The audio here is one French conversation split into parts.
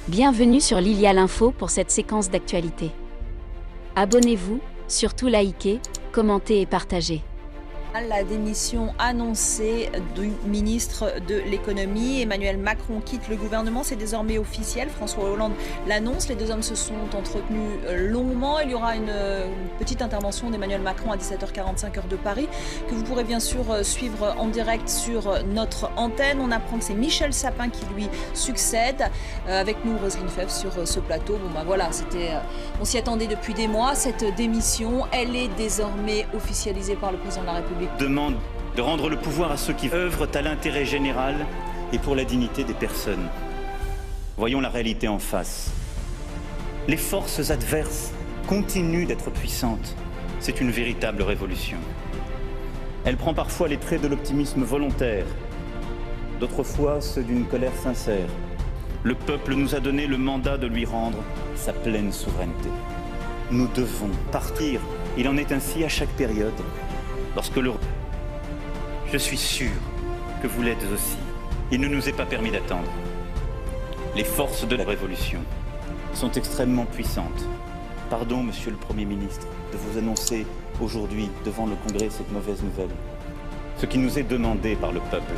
Bienvenue sur Lilia l'Info pour cette séquence d'actualité. Abonnez-vous, surtout likez, commentez et partagez. La démission annoncée du ministre de l'économie. Emmanuel Macron quitte le gouvernement, c'est désormais officiel. François Hollande l'annonce. Les deux hommes se sont entretenus longuement. Il y aura une petite intervention d'Emmanuel Macron à 17h45 heure de Paris, que vous pourrez bien sûr suivre en direct sur notre antenne. On apprend que c'est Michel Sapin qui lui succède. Avec nous, Roselyne Febvre sur ce plateau. Bon ben voilà, on s'y attendait depuis des mois. Cette démission, elle est désormais officialisée par le président de la République. Demande de rendre le pouvoir à ceux qui œuvrent à l'intérêt général et pour la dignité des personnes. Voyons la réalité en face. Les forces adverses continuent d'être puissantes. C'est une véritable révolution. Elle prend parfois les traits de l'optimisme volontaire, d'autres fois ceux d'une colère sincère. Le peuple nous a donné le mandat de lui rendre sa pleine souveraineté. Nous devons partir. Il en est ainsi à chaque période. Je suis sûr que vous l'êtes aussi. Il ne nous est pas permis d'attendre. Les forces de la Révolution sont extrêmement puissantes. Pardon, Monsieur le Premier ministre, de vous annoncer aujourd'hui devant le Congrès cette mauvaise nouvelle. Ce qui nous est demandé par le peuple,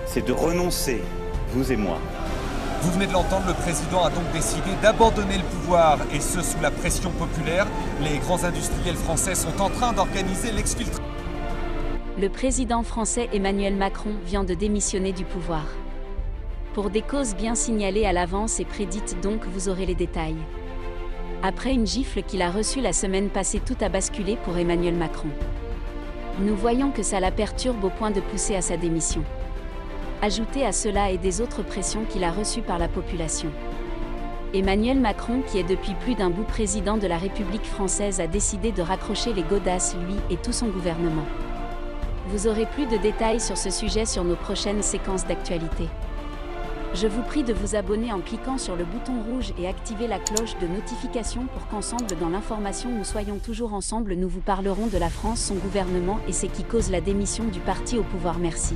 c'est de renoncer, vous et moi. Vous venez de l'entendre, le président a donc décidé d'abandonner le pouvoir, et ce sous la pression populaire. Les grands industriels français sont en train d'organiser l'exfiltration. Le président français Emmanuel Macron vient de démissionner du pouvoir. Pour des causes bien signalées à l'avance et prédites donc, vous aurez les détails. Après une gifle qu'il a reçue la semaine passée, tout a basculé pour Emmanuel Macron. Nous voyons que ça la perturbe au point de pousser à sa démission. Ajoutez à cela et des autres pressions qu'il a reçues par la population. Emmanuel Macron, qui est depuis plus d'un bout président de la République française, a décidé de raccrocher les godasses, lui et tout son gouvernement. Vous aurez plus de détails sur ce sujet sur nos prochaines séquences d'actualité. Je vous prie de vous abonner en cliquant sur le bouton rouge et activer la cloche de notification pour qu'ensemble dans l'information nous soyons toujours ensemble. Nous vous parlerons de la France, son gouvernement et ce qui cause la démission du parti au pouvoir. Merci.